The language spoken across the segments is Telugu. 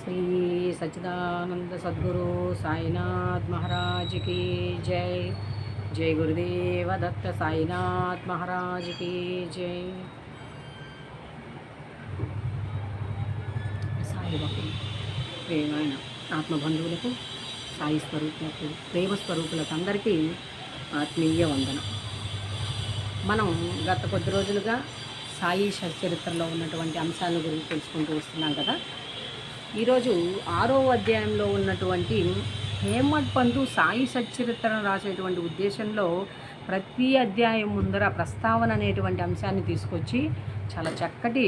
శ్రీ సచ్చిదానంద సద్గురు సాయినాథ్ महाराज की जय। जय गुरुदेव दत्त साईनाथ महाराज की जय। సాయి భక్తులు ప్రేమైన ఆత్మబంధువులకు సాయి స్వరూపులకు ప్రేమ స్వరూపులకు అందరికీ ఆత్మీయ వందనం. మనం గత కొద్ది రోజులుగా సాయి చరిత్రలో ఉన్నటువంటి అంశాల గురించి తెలుసుకుంటూ వస్తున్నాం కదా. ఈరోజు 6వ అధ్యాయంలో ఉన్నటువంటి హేమడ్ పంతు సాయి సచ్చరిత్రను రాసేటువంటి ఉద్దేశంలో ప్రతి అధ్యాయం ముందర ప్రస్తావన అనేటువంటి అంశాన్ని తీసుకొచ్చి చాలా చక్కటి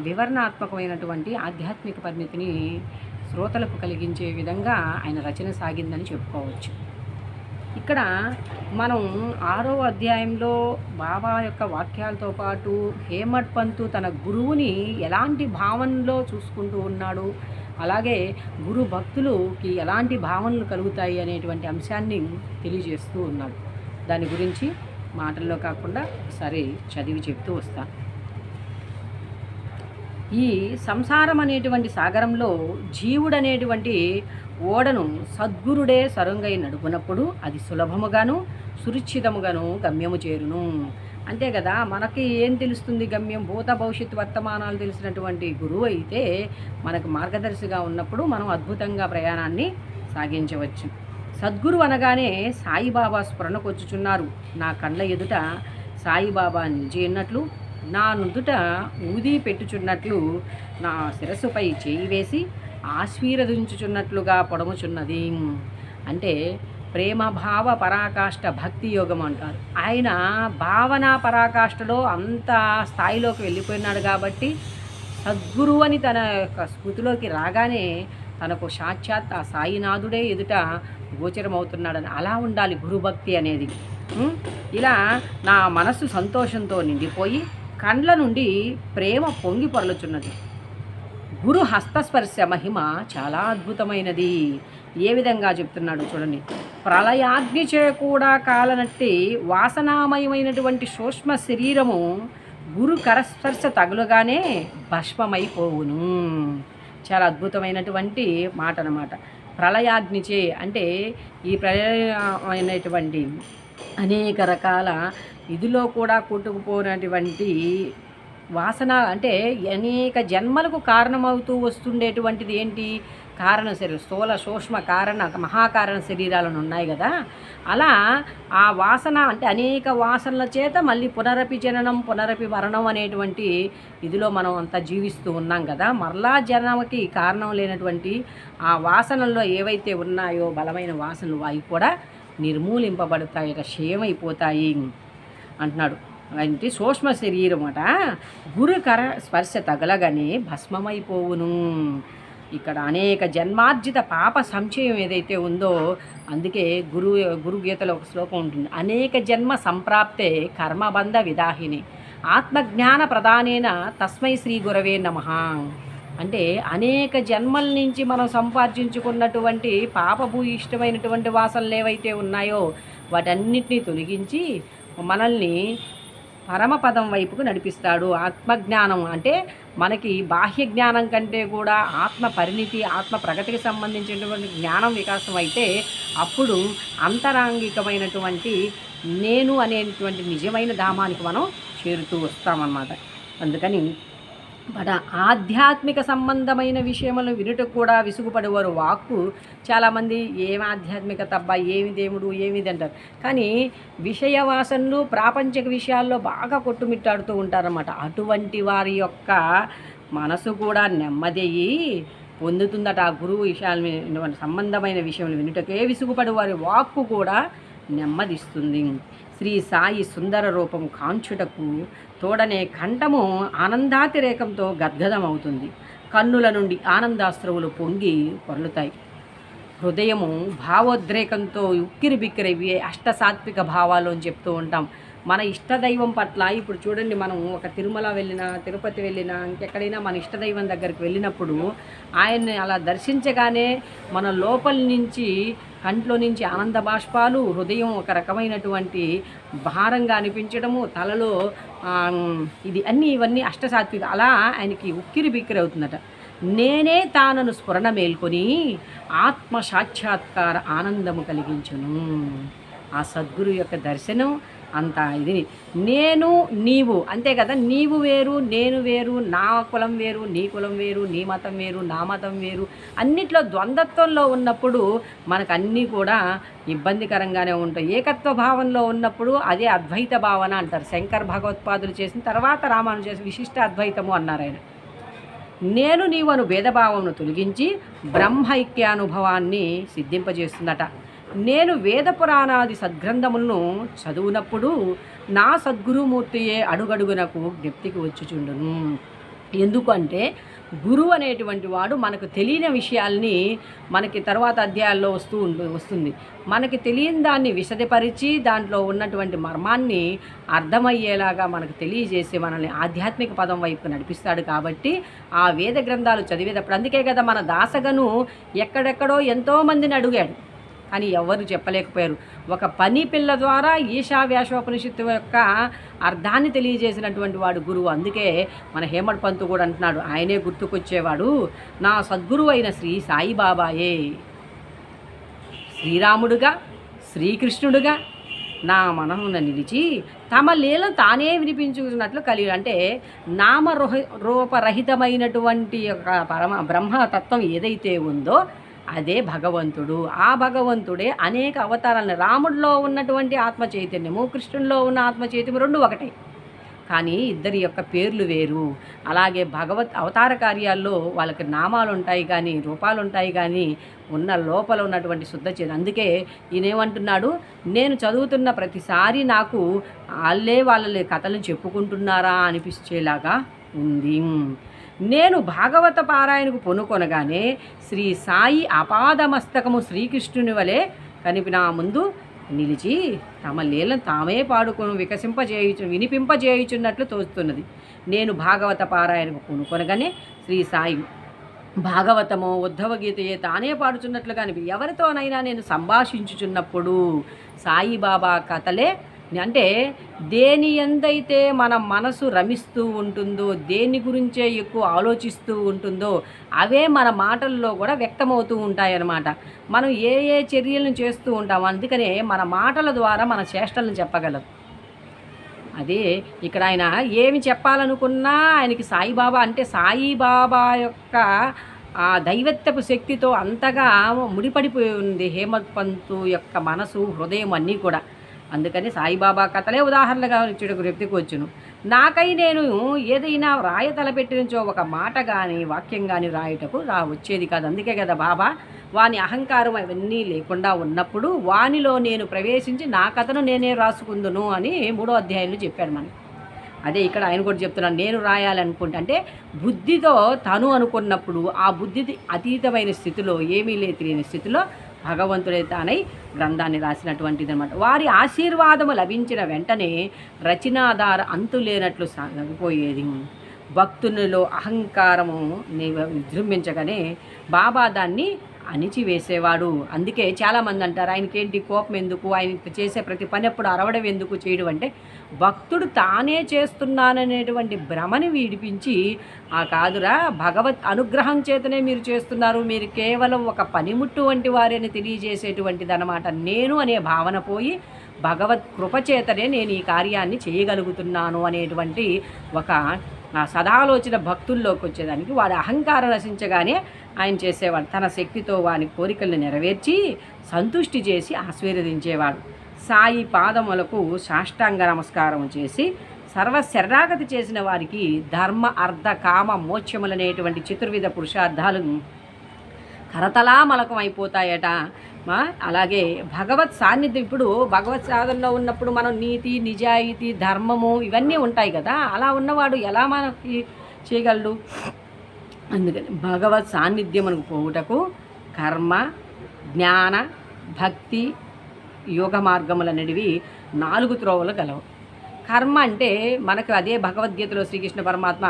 వివరణాత్మకమైనటువంటి ఆధ్యాత్మిక పరిణతిని శ్రోతలకు కలిగించే విధంగా ఆయన రచన సాగిందని చెప్పుకోవచ్చు. ఇక్కడ మనం 6వ అధ్యాయంలో బాబా యొక్క వాక్యాలతో పాటు హేమడ్ పంతు తన గురువుని ఎలాంటి భావనలో చూసుకుంటూ ఉన్నాడు, అలాగే గురు భక్తులకి ఎలాంటి భావనలు కలుగుతాయి అనేటువంటి అంశాన్ని తెలియజేస్తూ ఉన్నాడు. దాని గురించి మాటల్లో కాకుండా ఒకసారి చదివి చెప్తూ వస్తాను. ఈ సంసారం అనేటువంటి సాగరంలో జీవుడనేటువంటి ఓడను సద్గురుడే సరుంగై నడుపునప్పుడు అది సులభముగాను సురక్షితముగాను గమ్యము చేరును. అంతే కదా, మనకి ఏం తెలుస్తుంది? గమ్యం, భూత భవిష్యత్తు వర్తమానాలు తెలిసినటువంటి గురువు అయితే మనకు మార్గదర్శిగా ఉన్నప్పుడు మనం అద్భుతంగా ప్రయాణాన్ని సాగించవచ్చు. సద్గురు అనగానే సాయిబాబా స్మరణకొచ్చుచున్నారు. నా కళ్ళ ఎదుట సాయిబాబా నిలిచి ఉన్నట్లు, నా నుదుట ఊది పెట్టుచున్నట్లు, నా శిరస్సుపై చేయి వేసి ఆశీర్వదించుచున్నట్లుగా పొడముచున్నది. అంటే ప్రేమ భావ పరాకాష్ఠ భక్తి యోగం అంటారు. ఆయన భావన పరాకాష్ఠలో అంత స్థాయిలోకి వెళ్ళిపోయినాడు కాబట్టి సద్గురు అని తన యొక్క స్మృతిలోకి రాగానే తనకు సాక్షాత్ ఆ సాయినాథుడే ఎదుట గోచరమవుతున్నాడని అలా ఉండాలి గురుభక్తి అనేది. ఇలా నా మనస్సు సంతోషంతో నిండిపోయి కండ్ల నుండి ప్రేమ పొంగి పొరలుచున్నది. గురు హస్తస్పర్శ మహిమ చాలా అద్భుతమైనది. ఏ విధంగా చెప్తున్నాడు చూడండి. ప్రళయాగ్నిచే కూడా కాలనట్టి వాసనామయమైనటువంటి సూక్ష్మ శరీరము గురు కరస్పర్శ తగులుగానే భస్మమైపోవును. చాలా అద్భుతమైనటువంటి మాట అన్నమాట. ప్రళయాగ్నిచే అంటే ఈ ప్రళయమైనటువంటి అనేక రకాల ఇదిలో కూడా కొట్టుకుపోయినటువంటి వాసన అంటే అనేక జన్మలకు కారణమవుతూ వస్తుండేటువంటిది ఏంటి? కారణ శరీరం, స్థూల సూక్ష్మ కారణ మహాకారణ శరీరాలను ఉన్నాయి కదా. అలా ఆ వాసన అంటే అనేక వాసనల చేత మళ్ళీ పునరపి జననం పునరపి మరణం అనేటువంటి ఇదిలో మనం అంతా జీవిస్తూ ఉన్నాం కదా. మరలా జన్మకి కారణం లేనటువంటి ఆ వాసనల్లో ఏవైతే ఉన్నాయో బలమైన వాసనలు అవి కూడా నిర్మూలింపబడతాయి, క్షయమైపోతాయి అంటున్నాడు. అంటే సూక్ష్మ శరీరం అట గురుకర స్పర్శ తగలగానే భస్మమైపోవును. ఇక్కడ అనేక జన్మార్జిత పాప సంచయం ఏదైతే ఉందో అందుకే గురుగీతలో ఒక శ్లోకం ఉంటుంది. అనేక జన్మ సంప్రాప్తే కర్మబంధ విదాహిని ఆత్మజ్ఞాన ప్రదానేన తస్మై శ్రీ గురవే నమః. అంటే అనేక జన్మల నుంచి మనం సంపార్జించుకున్నటువంటి పాపభూయిష్టమైనటువంటి వాసనలు ఏవైతే ఉన్నాయో వాటన్నిటినీ తొలగించి మనల్ని పరమపదం వైపుకు నడిపిస్తాడు. ఆత్మజ్ఞానం అంటే మనకి బాహ్య జ్ఞానం కంటే కూడా ఆత్మ పరిణితి ఆత్మ ప్రగతికి సంబంధించినటువంటి జ్ఞానం వికాసం అయితే అప్పుడు అంతరంగికమైనటువంటి నేను అనేటువంటి నిజమైన ధామానికి మనం చేరుతూ వస్తామన్నమాట. అందుకని ఆధ్యాత్మిక సంబంధమైన విషయములను వినుటకు కూడా విసుగుపడేవారు. వాక్కు చాలామంది ఏమి ఆధ్యాత్మికత అబ్బా, ఏమి దేవుడు, ఏమిది అంటారు. కానీ విషయ వాసనలు ప్రాపంచిక విషయాల్లో బాగా కొట్టుమిట్టాడుతూ ఉంటారన్నమాట. అటువంటి వారి యొక్క మనసు కూడా నెమ్మదయ్యి పొందుతుందట. ఆ గురువు విషయాల సంబంధమైన విషయములు వినుటకే విసుగుపడే వారి వాక్కు కూడా నెమ్మదిస్తుంది. శ్రీ సాయి సుందర రూపం కాంచుటకు తోడనే కంఠము ఆనందాతిరేకంతో గద్గదమవుతుంది. కన్నుల నుండి ఆనందాశ్రువులు పొంగి పొరలుతాయి. హృదయము భావోద్రేకంతో ఉక్కిరి బిక్కిరి అష్టసాత్విక భావాలు అని చెప్తూ ఉంటాం. మన ఇష్టదైవం పట్ల ఇప్పుడు చూడండి, మనం ఒక తిరుమల వెళ్ళినా తిరుపతి వెళ్ళినా ఇంకెక్కడైనా మన ఇష్టదైవం దగ్గరికి వెళ్ళినప్పుడు ఆయన్ని అలా దర్శించగానే మన లోపల నుంచి కంట్లో నుంచి ఆనంద బాష్పాలు, హృదయం ఒక రకమైనటువంటి భారంగా అనిపించడము, తలలో ఇది ఇవన్నీ అష్టసాత్విక అలా ఆయనకి ఉక్కిరి బిక్కిరి అవుతుందట. నేనే తానను స్ఫురణ మేల్కొని ఆత్మ సాక్షాత్కార ఆనందము కలిగించును. ఆ సద్గురు యొక్క దర్శనం అంత ఇది. నేను నీవు అంతే కదా, నీవు వేరు నేను వేరు, నా కులం వేరు నీ కులం వేరు, నీ మతం వేరు నా మతం వేరు, అన్నిట్లో ద్వంద్వత్వంలో ఉన్నప్పుడు మనకు అన్నీ కూడా ఇబ్బందికరంగానే ఉంటాయి. ఏకత్వ భావంలో ఉన్నప్పుడు అదే అద్వైత భావన అంటారు. శంకర్ భగవత్పాదులు చేసిన తర్వాత రామానుజ చేసిన విశిష్ట అద్వైతము అన్నారు ఆయన. నేను నీవను భేదభావమును తొలగించి బ్రహ్మైక్యానుభవాన్ని సిద్ధింపజేస్తుందట. నేను వేద పురాణాది సద్గ్రంథములను చదువునప్పుడు నా సద్గురుమూర్తియే అడుగడుగునకు జ్ఞప్తికి వచ్చుచుండును. ఎందుకంటే గురువు అనేటువంటి వాడు మనకు తెలియని విషయాల్ని మనకి తర్వాత అధ్యాయాల్లో వస్తుంది. మనకి తెలియని దాన్ని విశదపరిచి దాంట్లో ఉన్నటువంటి మర్మాన్ని అర్థమయ్యేలాగా మనకు తెలియజేసి మనల్ని ఆధ్యాత్మిక పదం వైపు నడిపిస్తాడు. కాబట్టి ఆ వేద గ్రంథాలు చదివేటప్పుడు అందుకే కదా మన దాసగను ఎక్కడెక్కడో ఎంతోమందిని అడిగాడు, కానీ ఎవరు చెప్పలేకపోయారు. ఒక పని పిల్ల ద్వారా ఈశావ్యాసోపనిషత్తు యొక్క అర్థాన్ని తెలియజేసినటువంటి వాడు గురువు. అందుకే మన హేమడ్ పంతు కూడా అంటున్నాడు, ఆయనే గుర్తుకొచ్చేవాడు, నా సద్గురువు అయిన శ్రీ సాయిబాబాయే శ్రీరాముడుగా శ్రీకృష్ణుడుగా నా మనమున నిలిచి తమ లీల తానే వినిపించుకున్నట్లు కలిగి. అంటే రూపరహితమైనటువంటి యొక్క బ్రహ్మతత్వం ఏదైతే ఉందో అదే భగవంతుడు. ఆ భగవంతుడే అనేక అవతారాలను, రాముడిలో ఉన్నటువంటి ఆత్మ చైతన్యము కృష్ణుడిలో ఉన్న ఆత్మ చైతన్యం రెండు ఒకటే, కానీ ఇద్దరి యొక్క పేర్లు వేరు. అలాగే భగవత్ అవతార కార్యాల్లో వాళ్ళకి నామాలు ఉంటాయి కానీ రూపాలు ఉంటాయి కానీ ఉన్న లోపల ఉన్నటువంటి శుద్ధ చైతన్యం. అందుకే ఈయనేమంటున్నాడు, నేను చదువుతున్న ప్రతిసారి నాకు వాళ్ళ కథలను చెప్పుకుంటున్నారా అనిపించేలాగా ఉంది. నేను భాగవత పారాయణకు పొనుకొనగానే శ్రీ సాయి అపాదమస్తకము శ్రీకృష్ణుని వలె నా ముందు నిలిచి తమ లీలను తామే పాడుకొని వినిపింపజేయుచున్నట్లు తోస్తున్నది. నేను భాగవత పారాయణకు పొనుకొనగానే శ్రీ సాయి భాగవతమో ఉద్ధవగీతయే తానే పాడుచున్నట్లుగా ఎవరితోనైనా నేను సంభాషించుచున్నప్పుడు సాయిబాబా కథలే, అంటే దేని ఎందైతే మన మనసు రమిస్తూ ఉంటుందో, దేని గురించే ఎక్కువ ఆలోచిస్తూ ఉంటుందో అవే మన మాటల్లో కూడా వ్యక్తమవుతూ ఉంటాయన్నమాట. మనం ఏ ఏ చర్యలను చేస్తూ ఉంటాం, అందుకనే మన మాటల ద్వారా మన చేష్టలను చెప్పగలం. అదే ఇక్కడ ఆయన ఏమి చెప్పాలనుకున్నా ఆయనకి సాయిబాబా అంటే సాయిబాబా యొక్క ఆ దైవత్వపు శక్తితో అంతగా ముడిపడిపోయి ఉంది హేమడ్ పంతు యొక్క మనసు హృదయం అన్నీ కూడా. అందుకని సాయిబాబా కథలే ఉదాహరణగా ఇచ్చేటకు చెప్పుకోవచ్చును. నాకై నేను ఏదైనా రాయ తలపెట్టినచో ఒక మాట కానీ వాక్యం కానీ రాయటకు వచ్చేది కాదు. అందుకే కదా బాబా వాని అహంకారం అవన్నీ లేకుండా ఉన్నప్పుడు వానిలో నేను ప్రవేశించి నా కథను నేనే రాసుకుందును అని 3వ అధ్యాయంలో చెప్పాడు మనకి. అదే ఇక్కడ ఆయన కూడా చెప్తున్నాను, నేను రాయాలనుకుంటే అంటే బుద్ధితో తను అనుకున్నప్పుడు ఆ బుద్ధి అతీతమైన స్థితిలో ఏమీ తెలియని స్థితిలో భగవంతుడే తానై గ్రంథాన్ని రాసినటువంటిది అనమాట. వారి ఆశీర్వాదము లభించిన వెంటనే రచనాధార అంతు లేనట్లు సాగిపోయేది. భక్తునిలో అహంకారము విజృంభించగానే బాబా దాన్ని అణిచివేసేవాడు. అందుకే చాలామంది అంటారు ఆయనకేంటి కోపం ఎందుకు, ఆయన చేసే ప్రతి పని ఎప్పుడు అరవడం ఎందుకు చేయడం అంటే భక్తుడు తానే చేస్తున్నాననేటువంటి భ్రమని విడిపించి ఆ కాదురా భగవత్ అనుగ్రహం చేతనే మీరు చేస్తున్నారు, మీరు కేవలం ఒక పనిముట్టు వంటి వారిని తెలియజేసేటువంటిది అనమాట. నేను అనే భావన పోయి భగవత్ కృపచేతనే నేను ఈ కార్యాన్ని చేయగలుగుతున్నాను అనేటువంటి ఒక సదాలోచన భక్తుల్లోకి వచ్చేదానికి వాడి అహంకారం నశించగానే ఆయన చేసేవాడు. తన శక్తితో వాని కోరికలను నెరవేర్చి సంతుష్టి చేసి ఆశీర్వదించేవాడు. సాయి పాదములకు సాష్టాంగ నమస్కారం చేసి సర్వశరణాగతి చేసిన వారికి ధర్మ అర్థ కామ మోక్షములనేటువంటి చతుర్విధ పురుషార్థాలు కరతలామలకం అయిపోతాయట. అలాగే భగవత్ సాన్నిధ్యం, ఇప్పుడు భగవత్ సాధనలో ఉన్నప్పుడు మనం నీతి నిజాయితీ ధర్మము ఇవన్నీ ఉంటాయి కదా, అలా ఉన్నవాడు ఎలా మనకి చేయగలడు? అందుకని భగవత్ సాన్నిధ్యం మనకు పోవుటకు కర్మ జ్ఞాన భక్తి యోగ మార్గములనేటివి 4 త్రోవలు గలవు. కర్మ అంటే మనకు అదే భగవద్గీతలో శ్రీకృష్ణ పరమాత్మ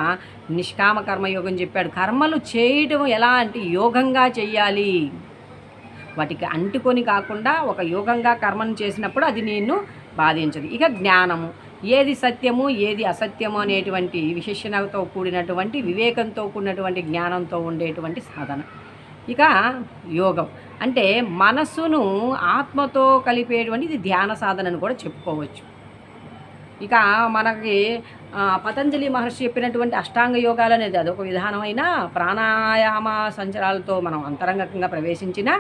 నిష్కామ కర్మయోగం చెప్పాడు. కర్మలు చేయటం ఎలా అంటే యోగంగా చెయ్యాలి, వాటికి అంటుకొని కాకుండా ఒక యోగంగా కర్మను చేసినప్పుడు అది నిన్ను బాధించదు. ఇక జ్ఞానము, ఏది సత్యము ఏది అసత్యము అనేటువంటి విశేషణతో కూడినటువంటి వివేకంతో కూడినటువంటి జ్ఞానంతో ఉండేటువంటి సాధన. ఇక యోగం అంటే మనస్సును ఆత్మతో కలిపేటువంటి ఇది ధ్యాన సాధన అని కూడా చెప్పుకోవచ్చు. ఇక మనకి పతంజలి మహర్షి చెప్పినటువంటి అష్టాంగ యోగాలు అనేది అదొక విధానమైన ప్రాణాయామ సంచరాలతో మనం అంతరంగంగా ప్రవేశించిన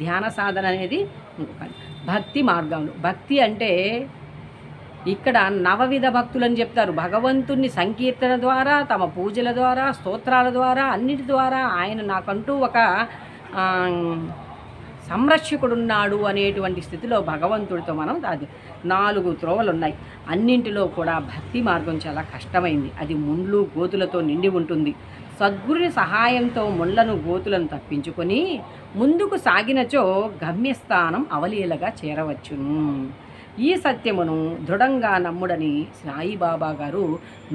ధ్యాన సాధన అనేది ఇంకొకటి. భక్తి మార్గాలు. భక్తి అంటే ఇక్కడ నవవిధ భక్తులని చెప్తారు. భగవంతుని సంకీర్తన ద్వారా, తమ పూజల ద్వారా, స్తోత్రాల ద్వారా, అన్నిటి ద్వారా ఆయన నాకంటూ ఒక సంరక్షకుడున్నాడు అనేటువంటి స్థితిలో భగవంతుడితో మనం అది 4 త్రోవలు ఉన్నాయి. అన్నింటిలో కూడా భక్తి మార్గం చాలా కష్టమైంది. అది ముండ్లు గోతులతో నిండి ఉంటుంది. సద్గురుని సహాయంతో ముళ్లను గోతులను తప్పించుకొని ముందుకు సాగినచో గమ్యస్థానం అవలీలగా చేరవచ్చును. ఈ సత్యమును దృఢంగా నమ్ముడని సాయిబాబా గారు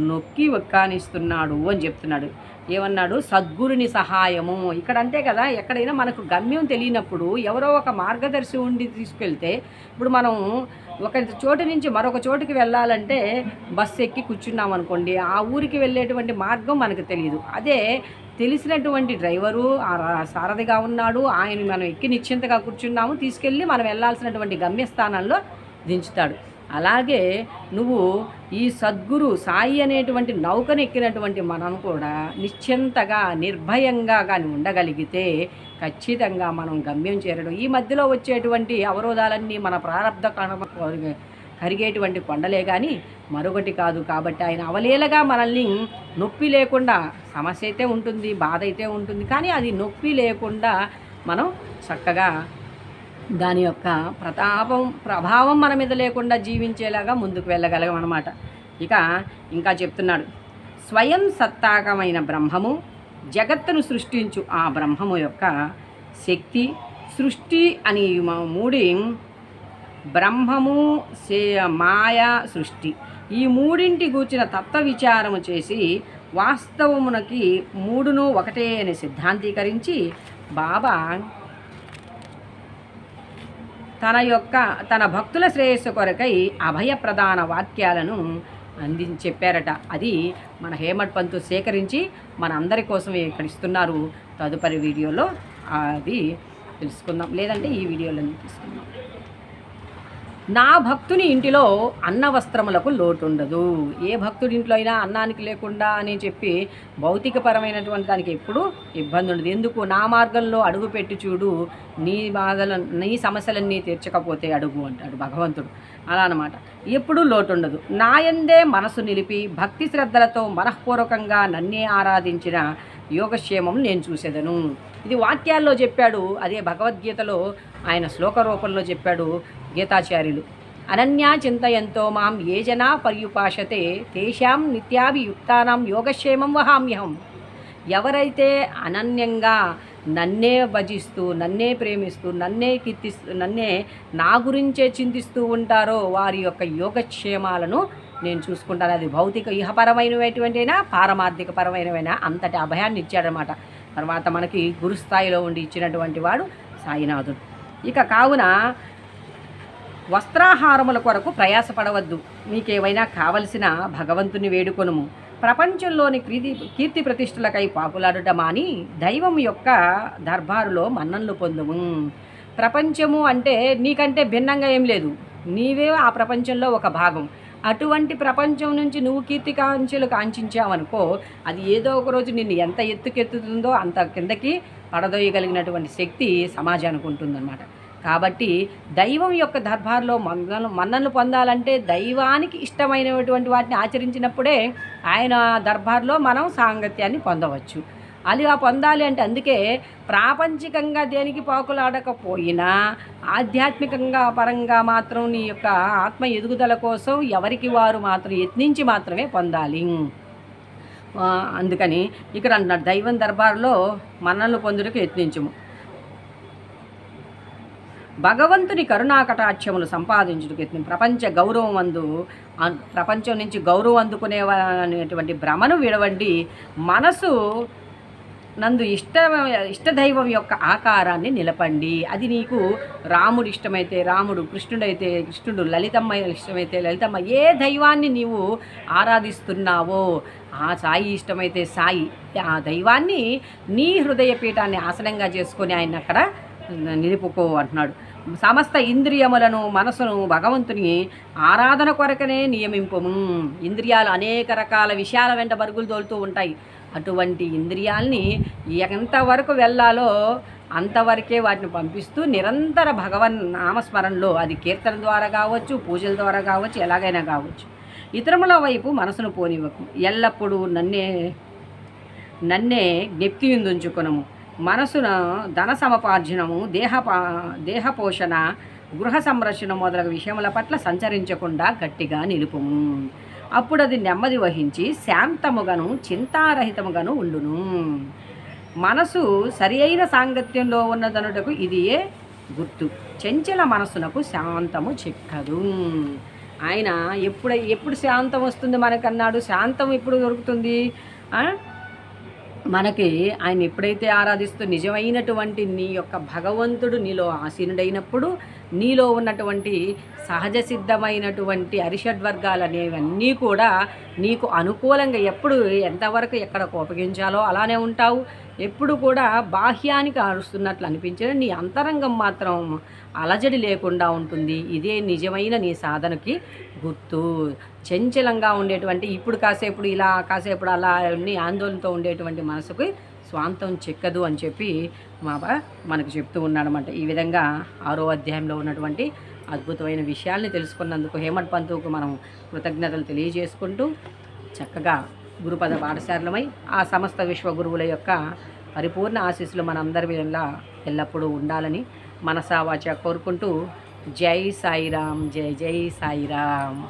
నొక్కి ఒక్కానిస్తున్నాడు అని చెప్తున్నాడు. ఏమన్నాడు? సద్గురుని సహాయము. ఇక్కడ అంతే కదా, ఎక్కడైనా మనకు గమ్యం తెలియనప్పుడు ఎవరో ఒక మార్గదర్శి ఉండి తీసుకెళ్తే, ఇప్పుడు మనం ఒక చోటు నుంచి మరొక చోటుకి వెళ్ళాలంటే బస్సు ఎక్కి కూర్చున్నాం అనుకోండి, ఆ ఊరికి వెళ్ళేటువంటి మార్గం మనకు తెలియదు. అదే తెలిసినటువంటి డ్రైవరు సారథిగా ఉన్నాడు, ఆయన మనం ఎక్కి నిశ్చింతగా కూర్చున్నాము, తీసుకెళ్ళి మనం వెళ్ళాల్సినటువంటి గమ్యస్థానంలో దించుతాడు. అలాగే నువ్వు ఈ సద్గురు సాయి అనేటువంటి నౌకను ఎక్కినటువంటి మనం కూడా నిశ్చింతగా నిర్భయంగా కానీ ఉండగలిగితే ఖచ్చితంగా మనం గమ్యం చేరడం. ఈ మధ్యలో వచ్చేటువంటి అవరోధాలన్నీ మన ప్రారంధ కరిగేటువంటి కొండలే కానీ మరొకటి కాదు. కాబట్టి ఆయన అవలీలగా మనల్ని నొప్పి లేకుండా, సమస్య అయితే ఉంటుంది, బాధ అయితే ఉంటుంది, కానీ అది నొప్పి లేకుండా మనం చక్కగా దాని యొక్క ప్రభావం మన మీద లేకుండా జీవించేలాగా ముందుకు వెళ్ళగలం అన్నమాట. ఇంకా చెప్తున్నాడు, స్వయం సత్తాకమైన బ్రహ్మము, జగత్తును సృష్టించు ఆ బ్రహ్మము యొక్క శక్తి, సృష్టి అని 3 బ్రహ్మము, మాయా, సృష్టి ఈ 3 గూర్చిన తత్వ విచారము చేసి వాస్తవమునకి 3 ఒకటే అని సిద్ధాంతీకరించి బాబా తన భక్తుల శ్రేయస్సు కొరకై అభయప్రదాన వాక్యాలను చెప్పారట. అది మన హేమడ్ పంతు సేకరించి మన అందరి కోసం ఇక్కడ ఇస్తున్నారు. తదుపరి వీడియోలో అది తెలుసుకుందాం, లేదంటే ఈ వీడియోలో తీసుకుందాం. నా భక్తుని ఇంటిలో అన్న వస్త్రములకు లోటు ఉండదు. ఏ భక్తుడి ఇంట్లో అయినా అన్నానికి లేకుండా అని చెప్పి భౌతికపరమైనటువంటి దానికి ఎప్పుడూ ఇబ్బంది ఉండదు. ఎందుకు? నా మార్గంలో అడుగు పెట్టి చూడు, నీ సమస్యలన్నీ తీర్చకపోతే అడుగు అంటాడు భగవంతుడు. అలా అన్నమాట. ఎప్పుడూ లోటు ఉండదు. నాయందే మనసు నిలిపి భక్తి శ్రద్ధలతో మనఃపూర్వకంగా నన్నే ఆరాధించిన యోగక్షేమం నేను చూసేదను. ఇది వాక్యాల్లో చెప్పాడు. అదే భగవద్గీతలో ఆయన శ్లోక రూపంలో చెప్పాడు గీతాచార్యులు. అనన్యా చింతయంతో మాం ఏ జనా పర్యుపాషతే తేషాం నిత్యాభియుక్తానాం యోగక్షేమం వహామ్యహం. ఎవరైతే అనన్యంగా నన్నే భజిస్తూ, నన్నే ప్రేమిస్తూ, నన్నే కీర్తిస్తూ, నా గురించే చింతిస్తూ ఉంటారో వారి యొక్క యోగక్షేమాలను నేను చూసుకుంటాను. అది భౌతిక ఇహపరమైనటువంటివైనా పారమార్థిక పరమైనవైనా అంతటి అభయాన్ని ఇచ్చాడనమాట. తర్వాత మనకి గురుస్థాయిలో ఉండి ఇచ్చినటువంటి వాడు సాయినాథుడు. కావున వస్త్రాహారముల కొరకు ప్రయాసపడవద్దు. మీకేమైనా కావలసిన భగవంతుని వేడుకొనుము. ప్రపంచంలోని కీర్తి ప్రతిష్టలకై పాకులాడుట మాని దైవం యొక్క దర్బారులో మన్ననలు పొందుము. ప్రపంచము అంటే నీకంటే భిన్నంగా ఏం లేదు, నీవే ఆ ప్రపంచంలో ఒక భాగం. అటువంటి ప్రపంచం నుంచి నువ్వు కీర్తి కాంక్షలు కాంక్షించావనుకో, అది ఏదో ఒక రోజు నిన్ను ఎంత ఎత్తుకెత్తుతుందో అంత కిందకి పడదోయగలిగినటువంటి శక్తి సమాజానికి ఉంటుందన్నమాట. కాబట్టి దైవం యొక్క దర్బార్లో మన్ననలు పొందాలంటే దైవానికి ఇష్టమైనటువంటి వాటిని ఆచరించినప్పుడే ఆయన దర్బార్లో మనం సాంగత్యాన్ని పొందవచ్చు. అలా పొందాలి అంటే అందుకే ప్రాపంచికంగా దేనికి పాకులాడకపోయినా ఆధ్యాత్మికంగా పరంగా మాత్రం నీ యొక్క ఆత్మ ఎదుగుదల కోసం ఎవరికి వారు మాత్రం యత్నించి మాత్రమే పొందాలి. అందుకని ఇక్కడ అంటున్నాడు, దైవం దర్బార్లో మన్ననలు పొందుటకు యత్నించుము. భగవంతుని కరుణాకటాక్షములు సంపాదించుటకు యత్నం. ప్రపంచం నుంచి గౌరవం అందుకునే అనేటువంటి భ్రమను విడవండి. మనసు నందు ఇష్టదైవం యొక్క ఆకారాన్ని నిలపండి. అది నీకు రాముడు ఇష్టమైతే రాముడు, కృష్ణుడైతే కృష్ణుడు, లలితమ్మ ఇష్టమైతే లలితమ్మ, ఏ దైవాన్ని నీవు ఆరాధిస్తున్నావో ఆ సాయి ఇష్టమైతే సాయి, ఆ దైవాన్ని నీ హృదయ పీఠాన్ని ఆసనంగా చేసుకొని ఆయన అక్కడ నిలుపుకో అంటున్నాడు. సమస్త ఇంద్రియములను మనసును భగవంతుని ఆరాధన కొరకనే నియమింపము. ఇంద్రియాలు అనేక రకాల విషయాల వెంట బరుగులు తోలుతూ ఉంటాయి. అటువంటి ఇంద్రియాల్ని ఎంతవరకు వెళ్ళాలో అంతవరకే వాటిని పంపిస్తూ నిరంతర భగవన్ నామస్మరణలో, అది కీర్తన ద్వారా కావచ్చు, పూజల ద్వారా కావచ్చు, ఎలాగైనా కావచ్చు, ఇతరముల వైపు మనసును పోనివ్వకు. ఎల్లప్పుడూ నన్నే జ్ఞప్తి ఉంచుకొనము. మనసున ధన సమపార్జనము, దేహపోషణ, గృహ సంరక్షణ మొదలగు విషయముల పట్ల సంచరించకుండా గట్టిగా నిలుపుము. అప్పుడు అది నెమ్మది వహించి శాంతముగాను చింతారహితముగాను ఉండును. మనసు సరి అయిన సాంగత్యంలో ఉన్నదనుటకు ఇదియే గుర్తు. చంచల మనసునకు శాంతము చిక్కదు. ఆయన ఎప్పుడు శాంతం వస్తుంది మనకన్నాడు. శాంతం ఎప్పుడు దొరుకుతుంది? మనకి ఆయన ఎప్పుడైతే ఆరాధిస్తూ నిజమైనటువంటి నీ యొక్క భగవంతుడు నీలో ఆసీనుడైనప్పుడు, నీలో ఉన్నటువంటి సహజ సిద్ధమైనటువంటి అరిషడ్వర్గాలు అనేవన్నీ కూడా నీకు అనుకూలంగా ఎప్పుడు ఎంతవరకు ఎక్కడ కోపగించాలో అలానే ఉంటావు. ఎప్పుడు కూడా బాహ్యానికి ఆరుస్తున్నట్లు అనిపించిన నీ అంతరంగం మాత్రం అలజడి లేకుండా ఉంటుంది. ఇదే నిజమైన నీ సాధనకి గుర్తు. చంచలంగా ఉండేటువంటి, ఇప్పుడు కాసేపు ఇలా కాసేపు అలా అన్ని ఆందోళనతో ఉండేటువంటి మనసుకి స్వాంతం చిక్కదు అని చెప్పి మనకు చెప్తూ ఉన్నాడనమాట. ఈ విధంగా 6వ అధ్యాయంలో ఉన్నటువంటి అద్భుతమైన విషయాల్ని తెలుసుకున్నందుకు హేమడ్ పంతుకు మనం కృతజ్ఞతలు తెలియజేసుకుంటూ, చక్కగా గురుపద పాఠశాలమై ఆ సమస్త విశ్వగురువుల యొక్క పరిపూర్ణ ఆశీస్సులు మనందరి మీద ఎల్లప్పుడూ ఉండాలని మనసా వాచా కోరుకుంటూ, జై సాయిరామ్, జై జై సాయిరామ్.